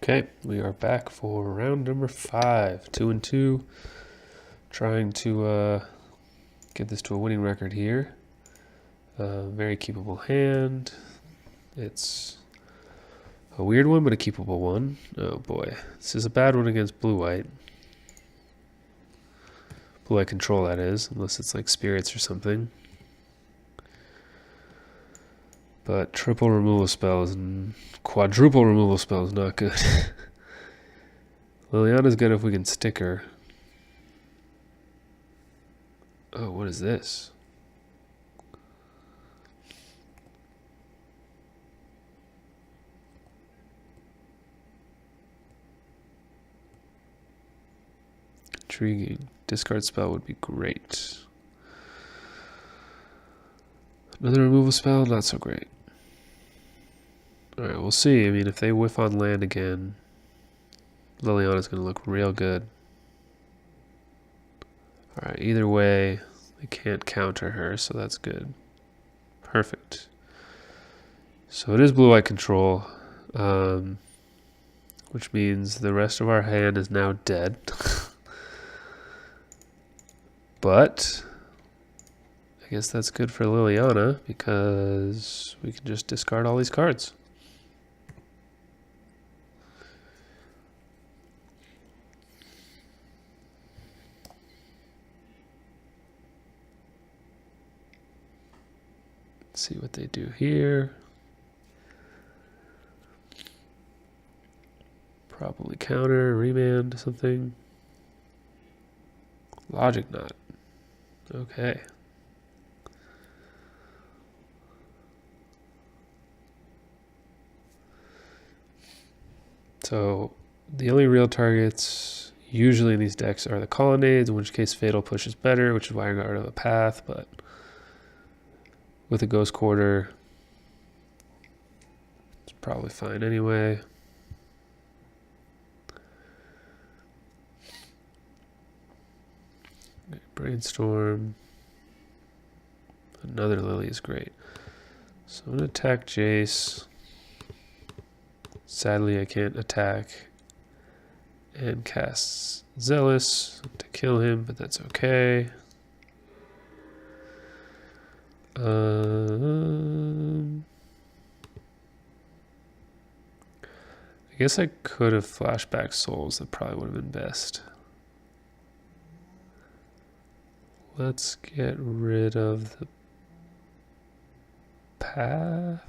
Okay, we are back for round number 5, 2 and 2. Trying to get this to a winning record here. Very keepable hand. It's a weird one, but a keepable one. Oh boy, this is a bad one against blue-white. Blue-white control, that is, unless it's like spirits or something. But triple removal spells and quadruple removal spells, not good. Liliana's good if we can stick her. Oh, what is this? Intriguing. Discard spell would be great. Another removal spell, not so great. Alright, we'll see. I mean, if they whiff on land again, Liliana's going to look real good. Alright, either way, they can't counter her, so that's good. Perfect. So it is blue-white control, which means the rest of our hand is now dead. But I guess that's good for Liliana because we can just discard all these cards. Let's see what they do here. Probably counter, remand, something. Logic knot. Okay. So the only real targets usually in these decks are the colonnades, in which case Fatal Push is better, which is why I got rid of a path, but with a Ghost Quarter, it's probably fine anyway. Brainstorm. Another Lily is great. So I'm going to attack Jace. Sadly, I can't attack and cast Zealous to kill him, but that's okay. I guess I could have flashback Souls. That probably would have been best. Let's get rid of the path.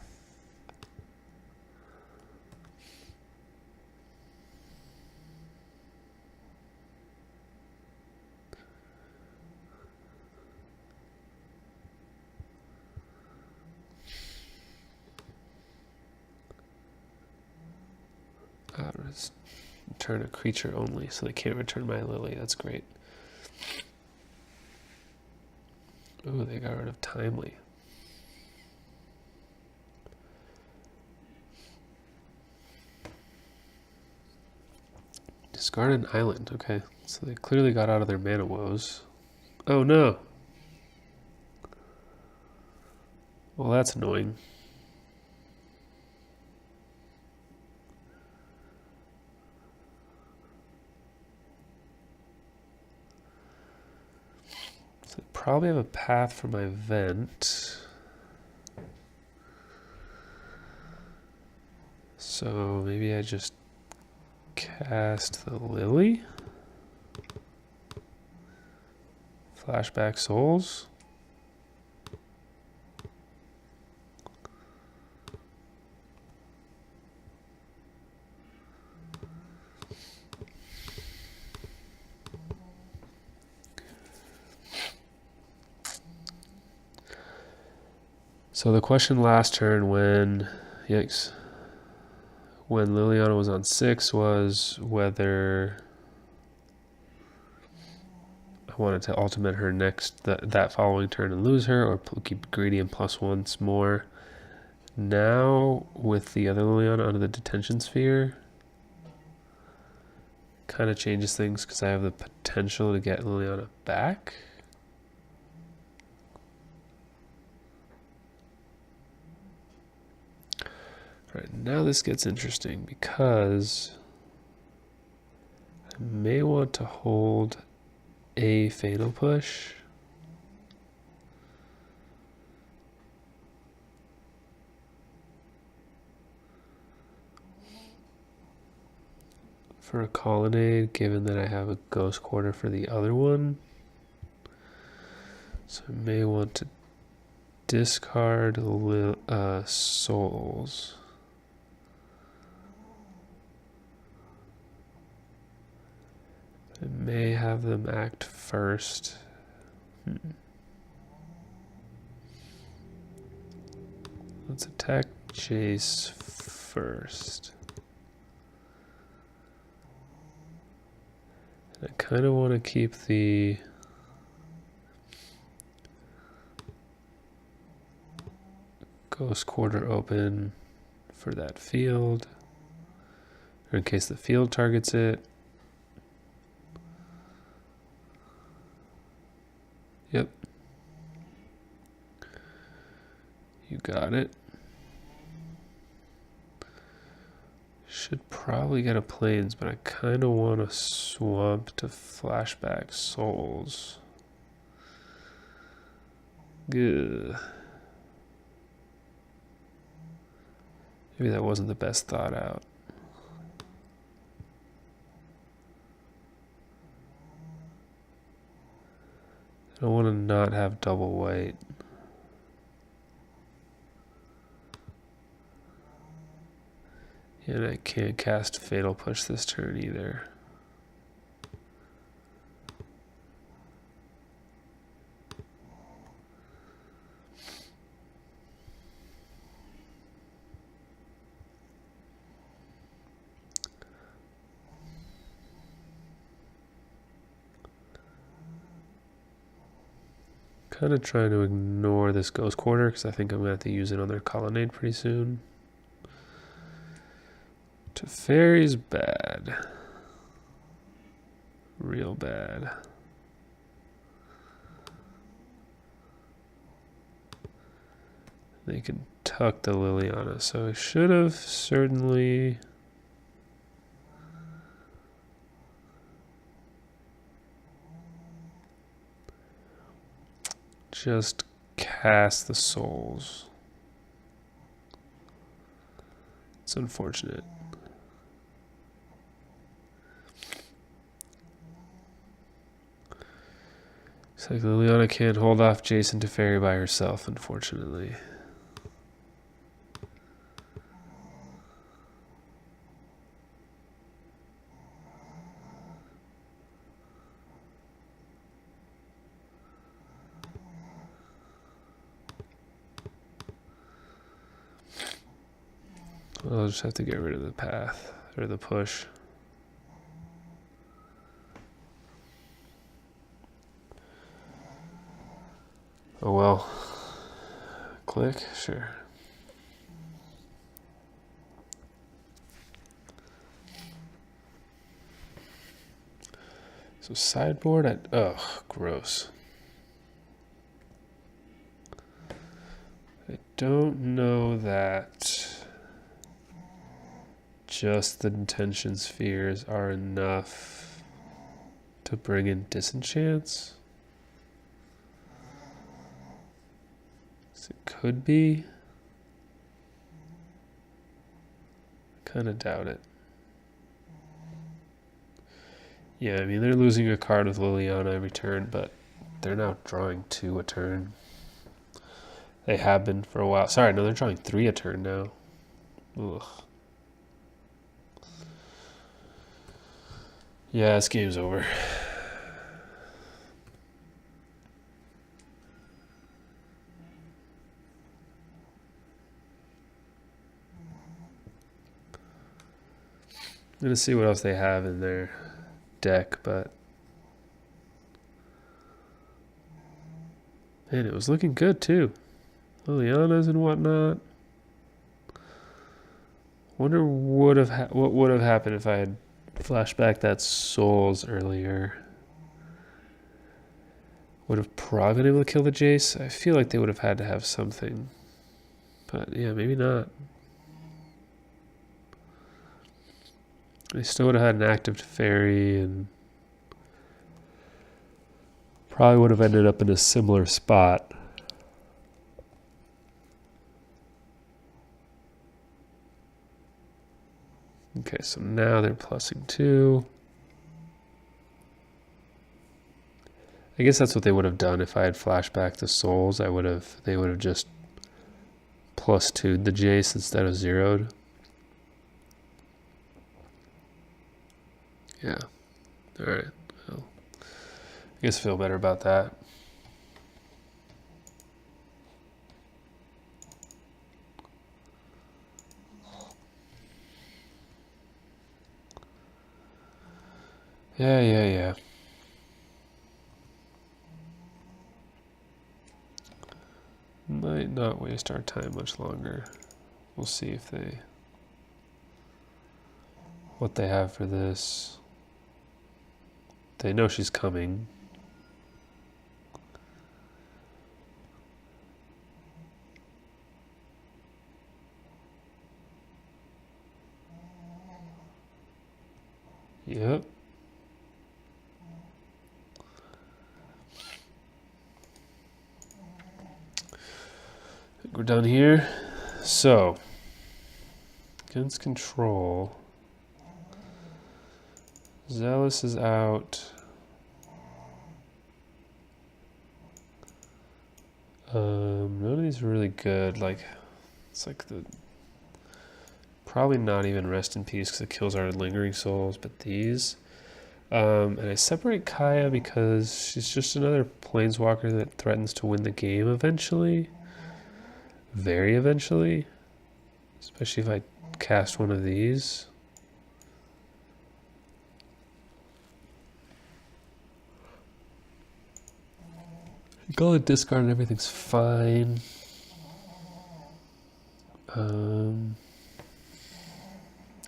Return a creature only, so they can't return my Lily. That's great. Oh, they got rid of Timely. Discard an island. Okay, so they clearly got out of their mana woes. Oh no. Well, that's annoying. So I probably have a path for my vent. So maybe I just cast the Lily. Flashback Souls. So the question last turn when, yikes, when Liliana was on 6 was whether I wanted to ultimate her next, that following turn and lose her, or keep greedy and plus once more. Now, with the other Liliana under the detention sphere, kind of changes things because I have the potential to get Liliana back. All right, now this gets interesting because may want to hold a Fatal Push. For a Colonnade, given that I have a Ghost Quarter for the other one. So I may want to discard Souls. I may have them act first. Let's attack Jace first. I kind of want to keep the Ghost Quarter open for that field, or in case the field targets it. Yep. You got it. Should probably get a Plains, but I kind of want to swamp to flashback Souls. Good. Maybe that wasn't the best thought out. I want to not have double white. And I can't cast Fatal Push this turn either. Kind of trying to ignore this Ghost Quarter because I think I'm going to have to use it on their Colonnade pretty soon. Teferi's bad. Real bad. They can tuck the Liliana, so I should have certainly just cast the Souls. It's unfortunate. Looks like Liliana can't hold off Jason Teferi by herself, unfortunately. I'll just have to get rid of the path, or the push. Oh well. Click? Sure. So sideboard, ugh, gross. I don't know that just the intention spheres are enough to bring in disenchants. So it could be. Kind of doubt it. Yeah, I mean, they're losing a card with Liliana every turn, but they're now drawing 2 a turn. They have been for a while. Sorry, no, they're drawing 3 a turn now. Ugh. Yeah, this game's over. I'm gonna see what else they have in their deck, but man, it was looking good too. Lilianas and whatnot. Wonder what would have happened if I had flashback that Souls earlier. Would have probably been able to kill the Jace. I feel like they would have had to have something. But yeah, maybe not. I still would have had an active fairy and probably would have ended up in a similar spot. Okay, so now they're plussing 2. I guess that's what they would have done if I had flashback the souls. They would have just +2'd the Jace instead of 0'd. Yeah. Alright. Well, I guess I feel better about that. Yeah. Might not waste our time much longer. We'll see if what they have for this. They know she's coming. Yep. I think we're done here. So, against control, Zealous is out. None of these are really good. Like, it's like probably not even Rest in Peace because it kills our lingering souls, but these. And I separate Kaya because she's just another planeswalker that threatens to win the game eventually. Very eventually. Especially if I cast one of these. Go to discard and everything's fine. Yeah,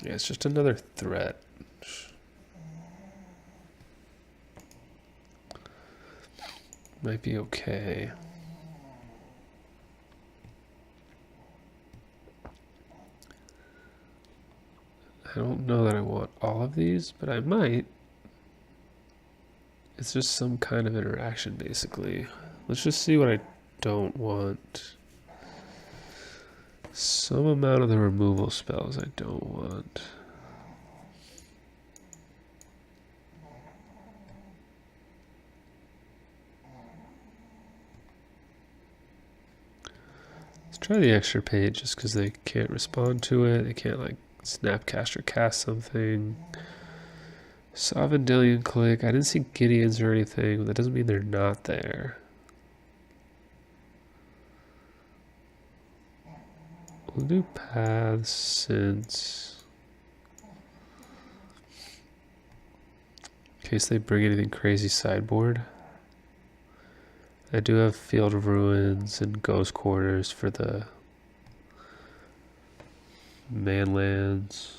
it's just another threat. Might be okay. I don't know that I want all of these, but I might. It's just some kind of interaction, basically. Let's just see what I don't want. Some amount of the removal spells I don't want. Let's try the extra page just because they can't respond to it. They can't like snapcast or cast something. Saw Vendilion click. I didn't see Gideons or anything, but that doesn't mean they're not there. We'll do paths since, in case they bring anything crazy sideboard. I do have Field of Ruins and Ghost Quarters for the manlands.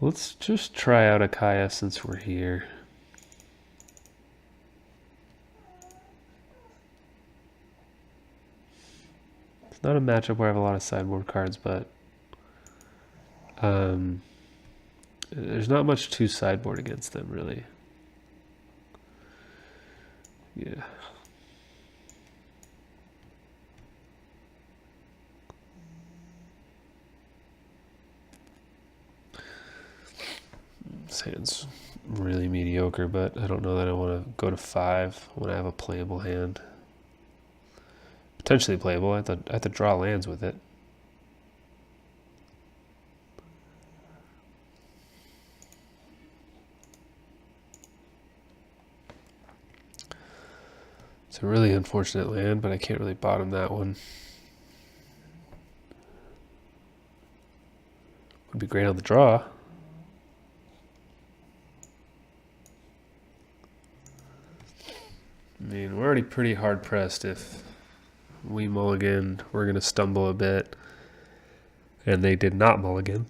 Let's just try out Akaya since we're here. It's not a matchup where I have a lot of sideboard cards, but there's not much to sideboard against them, really. Yeah. This hand's really mediocre, but I don't know that I want to go to 5 when I have a playable hand. Potentially playable. I have to draw lands with it. It's a really unfortunate land, but I can't really bottom that one. Would be great on the draw. I mean, we're already pretty hard pressed. If we mulligan, we're going to stumble a bit. And they did not mulligan.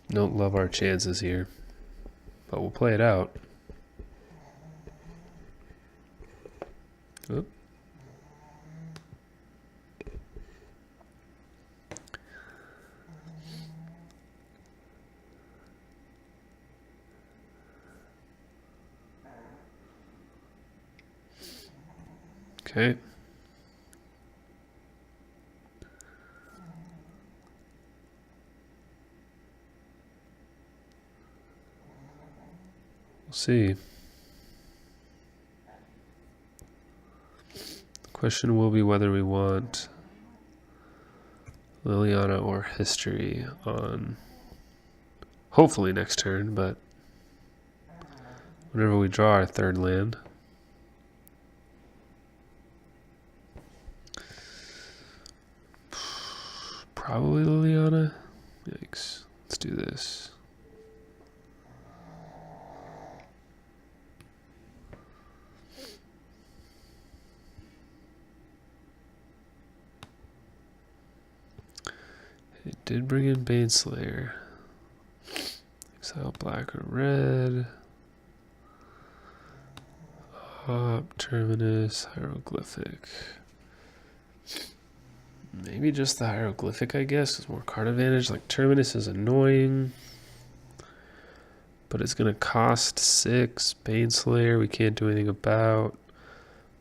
Don't love our chances here. but we'll play it out. Oop. Okay. We'll see. The question will be whether we want Liliana or History on hopefully next turn, but whenever we draw our third land. Probably Liliana. Yikes. Let's do this. It did bring in Baneslayer. Exile black or red. Terminus, hieroglyphic. Maybe just the hieroglyphic, I guess. It's more card advantage. Like Terminus is annoying, but it's gonna cost 6. Baneslayer we can't do anything about.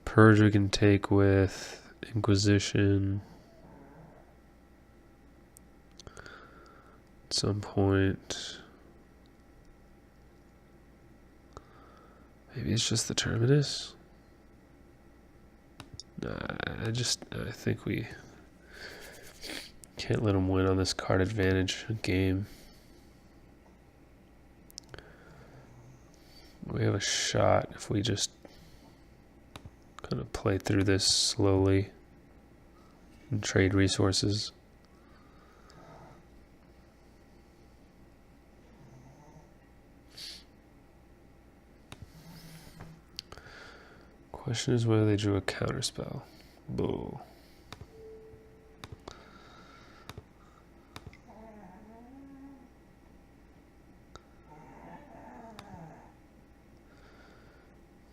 Purge we can take with Inquisition at some point. Maybe it's just the Terminus. Nah, I think we can't let him win on this card advantage game. We have a shot if we just kind of play through this slowly and trade resources. Question is whether they drew a counterspell. Boo.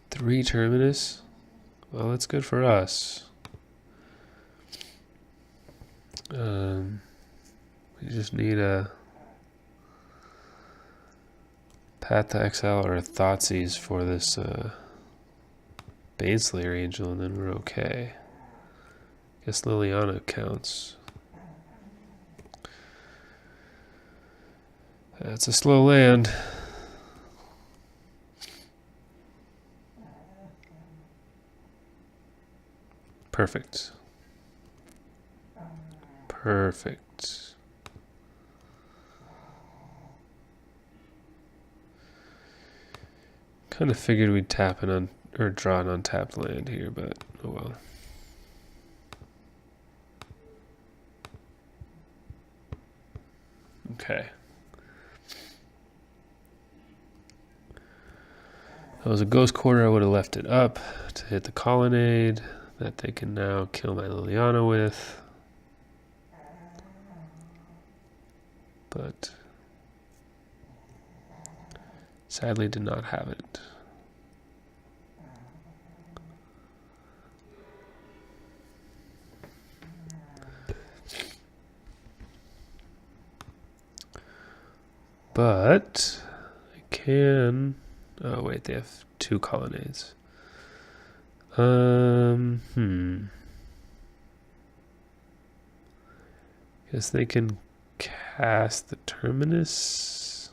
Three Terminus. Well, that's good for us. We just need a Path to Exile or a Thoughtseize for this Baneslayer Angel, and then we're okay. Guess Liliana counts. That's a slow land. Perfect. Perfect. Kind of figured we'd tap in on or draw an untapped land here, but oh well. Okay. If it was a Ghost Quarter, I would have left it up to hit the Colonnade that they can now kill my Liliana with. But sadly did not have it. But I can, oh wait, they have 2 Colonnades. Guess they can cast the Terminus.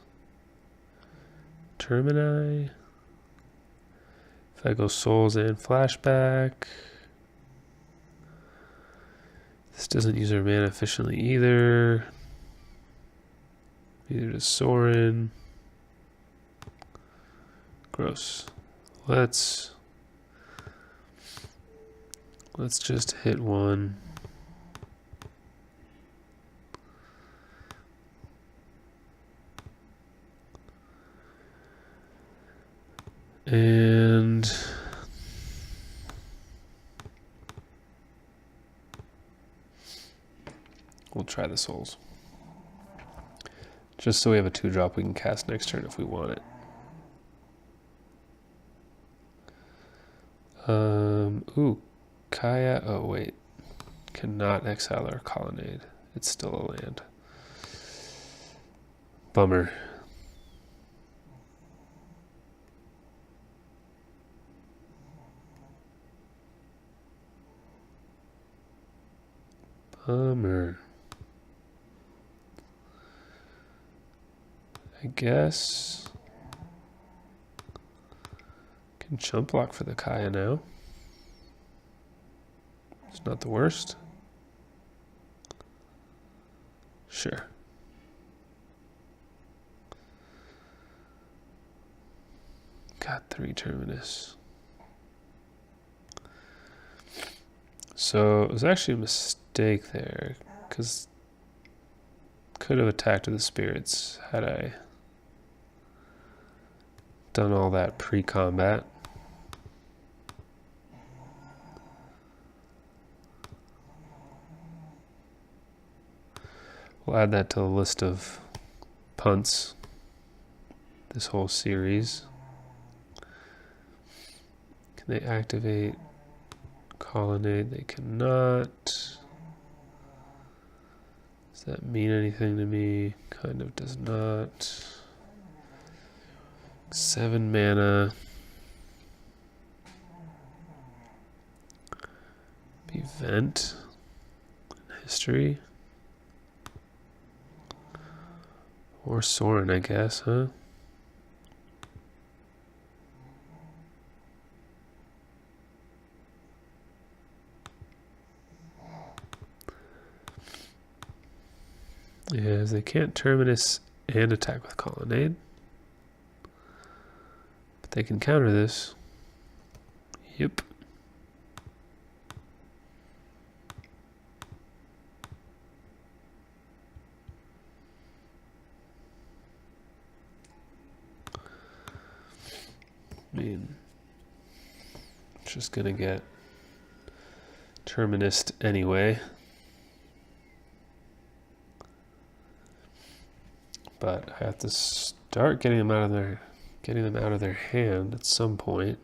Termini. If I go Souls and Flashback. This doesn't use our mana efficiently either. Neither does Sorin. Gross. Let's just hit one. And we'll try the Souls. Just so we have a 2-drop we can cast next turn if we want it. Ooh, Kaya. Oh, wait. Cannot exile our colonnade. It's still a land. Bummer. Bummer. I guess can chump block for the Kaya now. It's not the worst. Sure. Got 3 Terminus. So it was actually a mistake there, because could have attacked with the spirits had I done all that pre-combat. We'll add that to the list of punts this whole series. Can they activate colonnade? They cannot. Does that mean anything to me? Kind of does not. 7 mana. Event. History. Or Soren, I guess, huh? Yes, they can't Terminus and attack with Colonnade. But they can counter this. Yep. I mean, just gonna get Terminused anyway. But I have to start getting them out of their hand at some point.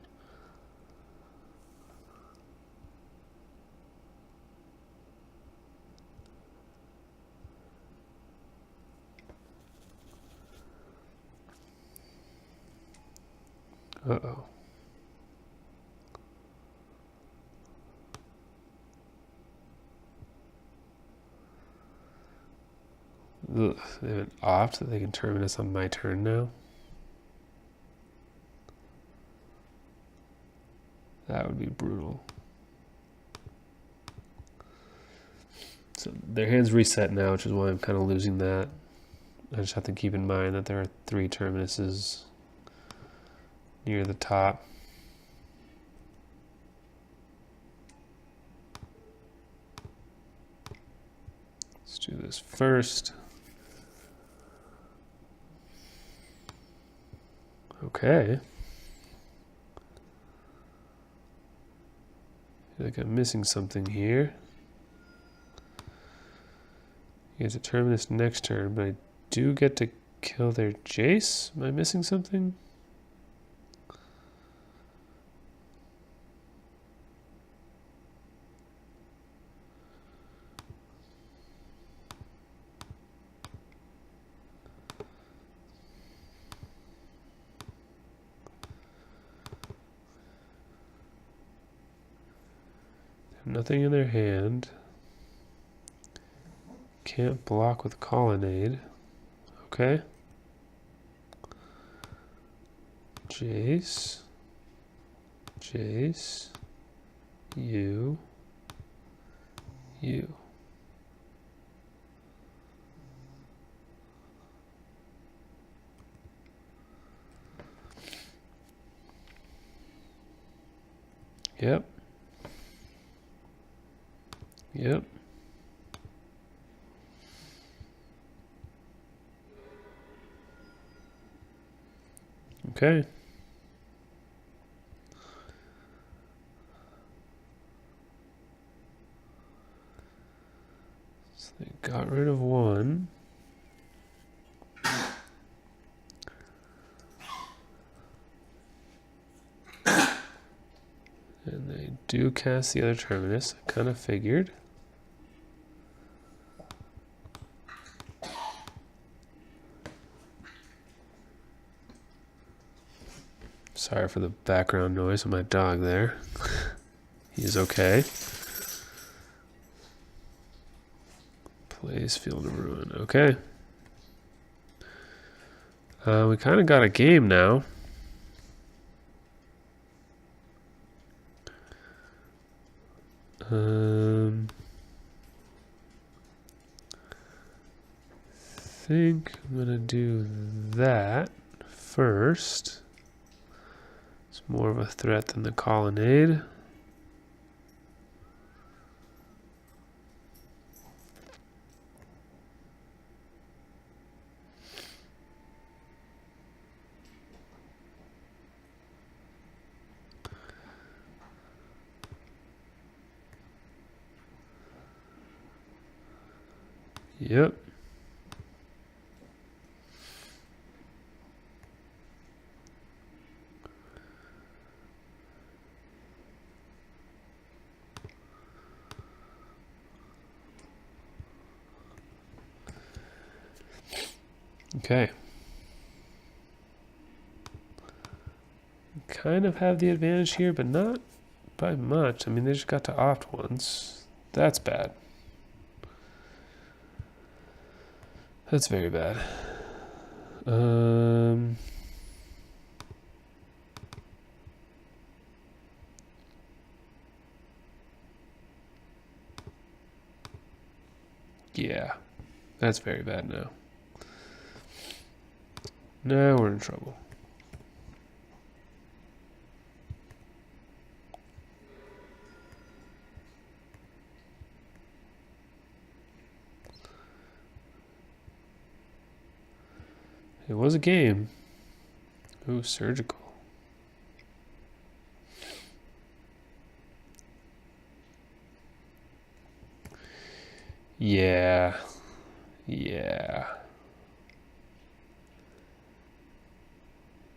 Uh-oh. Ugh, they have an opt that they can Terminus on my turn now. That would be brutal. So their hand's reset now, which is why I'm kind of losing that. I just have to keep in mind that there are 3 Terminuses near the top. Let's do this first. Okay. I feel like I'm missing something here. You get to Terminus next turn, but I do get to kill their Jace? Am I missing something? Nothing in their hand. Can't block with Colonnade. Okay. Jace. Jace. You. You. Yep. Yep. Okay. So they got rid of one. And they do cast the other Terminus. I kind of figured. Sorry for the background noise of my dog there. He's okay. Plays Field of Ruin. Okay. We kind of got a game now. I think I'm gonna do that first. It's more of a threat than the colonnade. Yep. Okay. Kind of have the advantage here, but not by much. I mean, they just got to opt once. That's bad. That's very bad. Yeah, that's very bad now. Now we're in trouble. It was a game. Ooh, surgical. Yeah. Yeah.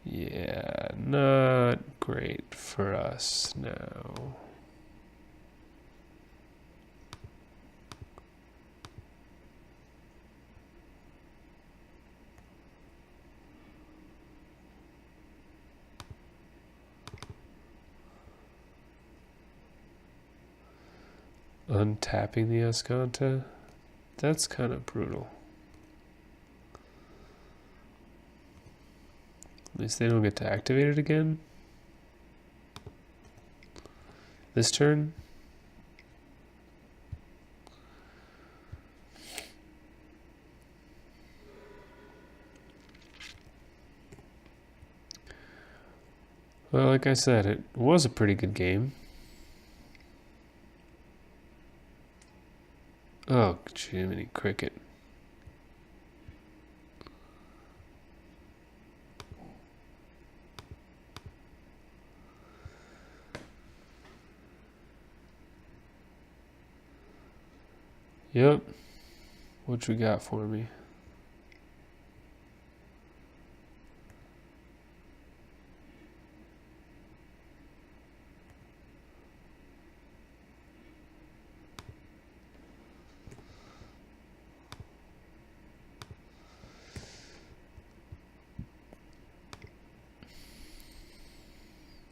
Yeah, not great for us now. Untapping the Escanta? That's kind of brutal. At least they don't get to activate it again. This turn? Well, like I said, it was a pretty good game. Oh, Jiminy Cricket. Yep. What you got for me?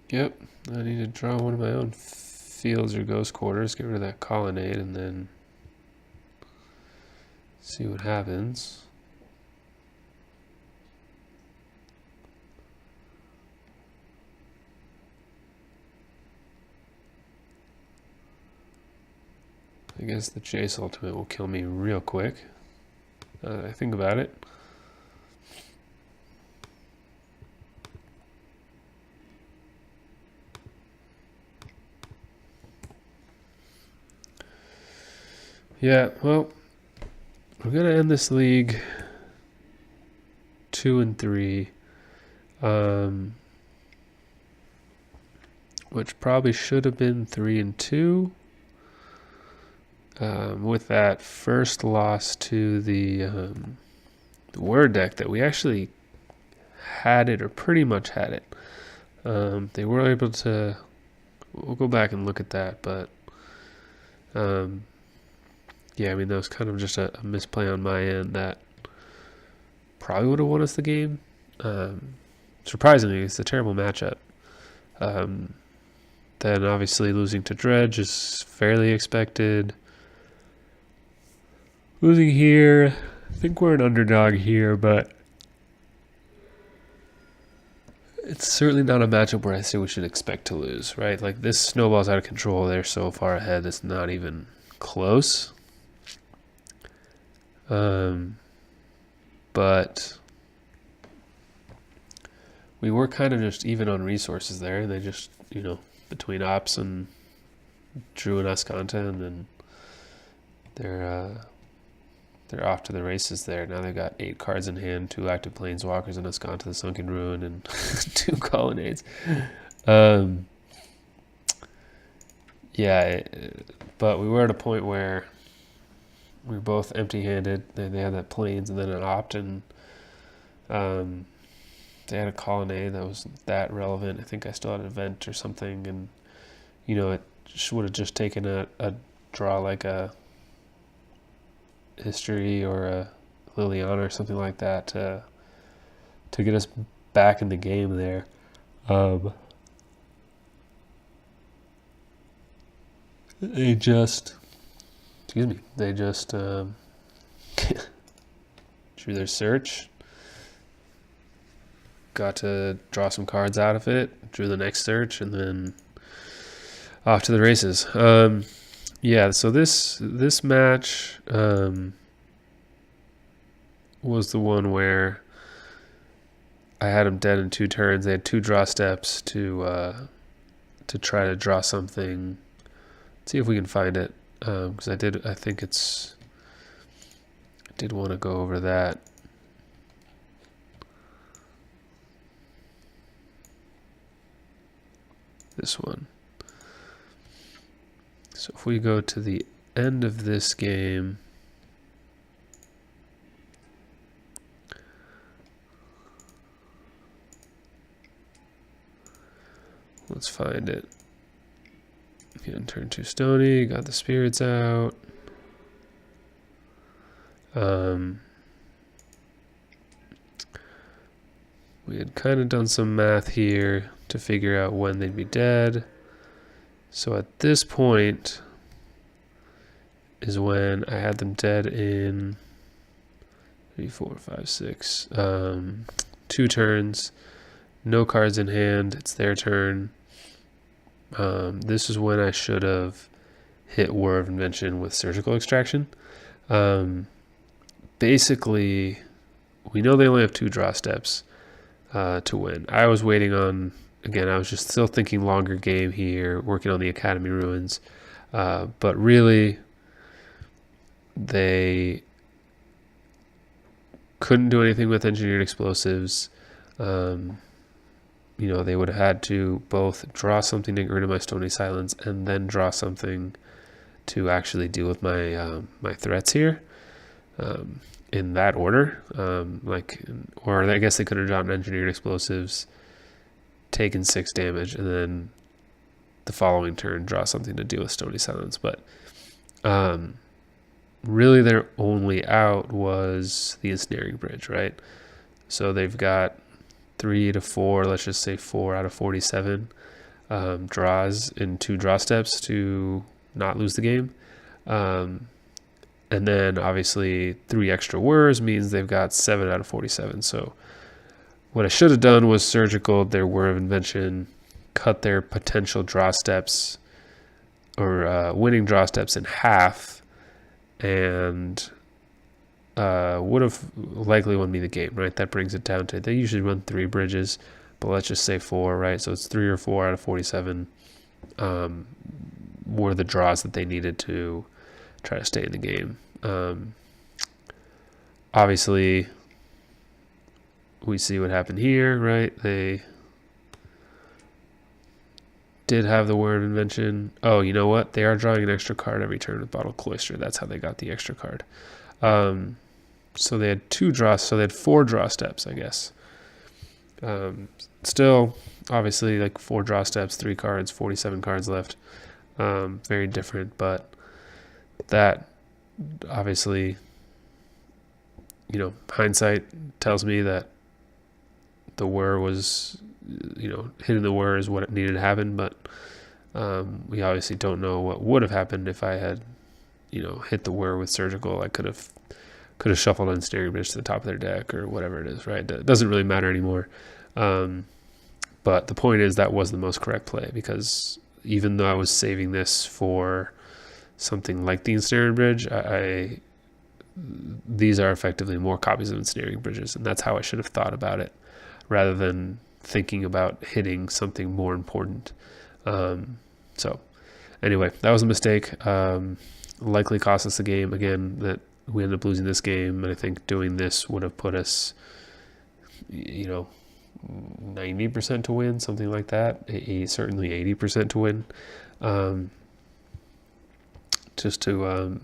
Yep, I need to draw one of my own fields or ghost quarters, get rid of that colonnade, and then see what happens. I guess the Chase Ultimate will kill me real quick. I think about it. Yeah, well, we're gonna end this league 2-3, which probably should have been 3-2. With that first loss to the Word deck that we actually had it, or pretty much had it. They were able to we'll go back and look at that. But yeah, I mean, that was kind of just a misplay on my end that probably would have won us the game. Surprisingly, it's a terrible matchup. Then obviously losing to Dredge is fairly expected. Losing here, I think we're an underdog here, but it's certainly not a matchup where I say we should expect to lose, right? Like, this snowball's out of control. They're so far ahead, it's not even close. But we were kind of just even on resources there, and they just, between Ops and Drew and Escanta, and then they're off to the races there. Now they've got 8 cards in hand, 2 active Planeswalkers, and Escanta the Sunken Ruin, and 2 Colonnades. Yeah, but we were at a point where we were both empty-handed. They had that Plains and then an Opt, and they had a Colonnade that was that relevant. I think I still had an event or something, and it would have just taken a draw like a History or a Liliana or something like that to get us back in the game there. They just drew their search, got to draw some cards out of it, drew the next search, and then off to the races. Yeah, so this match was the one where I had them dead in 2 turns. They had 2 draw steps to try to draw something. Let's see if we can find it, because I did want to go over that. This one. So if we go to the end of this game, let's find it. Again, turn 2 Stony, got the spirits out. We had kind of done some math here to figure out when they'd be dead. So at this point is when I had them dead in 3, 4, 5, 6, 2 turns, no cards in hand. It's their turn. This is when I should have hit War of Invention with Surgical Extraction. Basically, we know they only have 2 draw steps to win. I was waiting on, again, I was just still thinking longer game here, working on the Academy Ruins. But really, they couldn't do anything with Engineered Explosives. They would have had to both draw something to get rid of my Stony Silence and then draw something to actually deal with my my threats here, in that order. Or I guess they could have drawn Engineered Explosives, taken 6 damage, and then the following turn draw something to deal with Stony Silence. But really their only out was the Ensnaring Bridge, right? So they've got 3 to 4, let's just say 4 out of 47 draws in 2 draw steps to not lose the game. And then obviously 3 extra whirs means they've got 7 out of 47. So what I should have done was surgical their Whir of Invention, cut their potential draw steps or winning draw steps in half, and would have likely won me the game, right? That brings it down to, they usually run 3 bridges, but let's just say 4, right? So it's 3 or 4 out of 47 were the draws that they needed to try to stay in the game. Obviously, we see what happened here, right? They did have the Word of Invention. Oh, you know what? They are drawing an extra card every turn with Bottled Cloister. That's how they got the extra card. So they had 2 draws, so they had 4 draw steps, I guess. Still, obviously, like 4 draw steps, 3 cards, 47 cards left. Very different, but that obviously, hindsight tells me that the whir was, hitting the whir is what needed to happen, but we obviously don't know what would have happened if I had, hit the whir with surgical. I could have shuffled Ensnaring Bridge to the top of their deck or whatever it is, right? It doesn't really matter anymore. But the point is that was the most correct play, because even though I was saving this for something like the Ensnaring Bridge, these are effectively more copies of Ensnaring Bridges, and that's how I should have thought about it, rather than thinking about hitting something more important. So anyway, that was a mistake. Likely cost us the game again. That we ended up losing this game, and I think doing this would have put us, 90% to win, something like that. Certainly 80% to win. Just to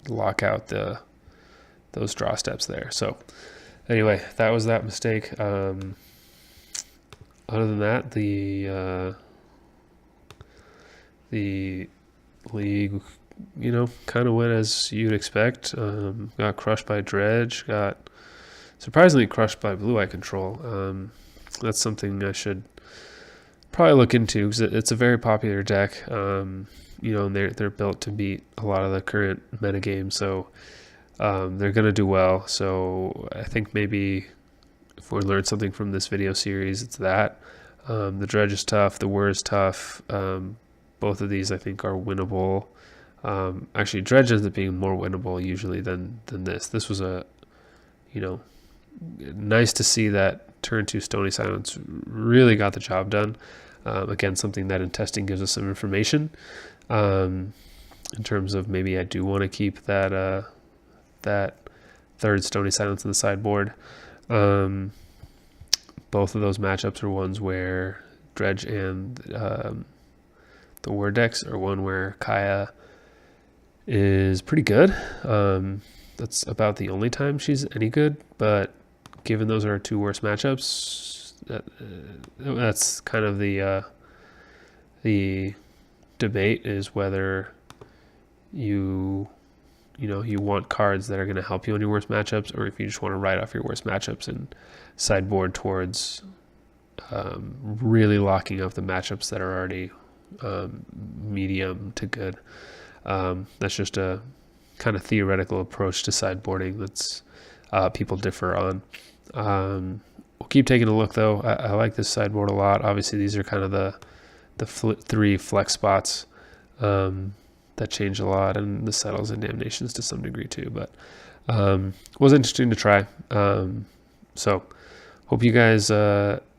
lock out those draw steps there. So anyway, that was that mistake. Other than that, the league, kind of went as you'd expect. Got crushed by Dredge. Got surprisingly crushed by Blue Eye Control. That's something I should probably look into, because it's a very popular deck. And they're built to beat a lot of the current metagames, so they're going to do well. So I think maybe if we learned something from this video series, it's that. The Dredge is tough, the Whir is tough. Both of these I think are winnable. Actually, Dredge ends up being more winnable usually than this. This was nice to see that turn 2 Stony Silence really got the job done. Again, something that in testing gives us some information. In terms of maybe I do want to keep that third Stony Silence in the sideboard. Both of those matchups are ones where Dredge and the Whir decks are one where Kaya is pretty good. That's about the only time she's any good, but given those are our 2 worst matchups, that's kind of the debate, is whether you want cards that are going to help you in your worst matchups, or if you just want to write off your worst matchups and sideboard towards really locking up the matchups that are already medium to good. That's just a kind of theoretical approach to sideboarding that's people differ on. We'll keep taking a look, though. I like this sideboard a lot. Obviously, these are kind of the 3 flex spots that change a lot, and the settles and damnations to some degree too. But was interesting to try. So hope you guys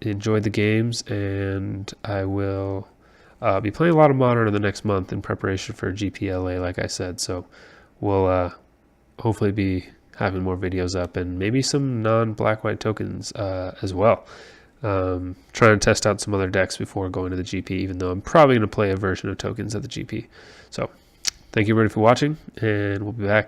enjoyed the games, and I will be playing a lot of Modern in the next month in preparation for GPLA, like I said. So we'll hopefully be having more videos up, and maybe some non-black-white tokens as well. Trying to test out some other decks before going to the GP, even though I'm probably going to play a version of tokens at the GP. So thank you everybody for watching, and we'll be back.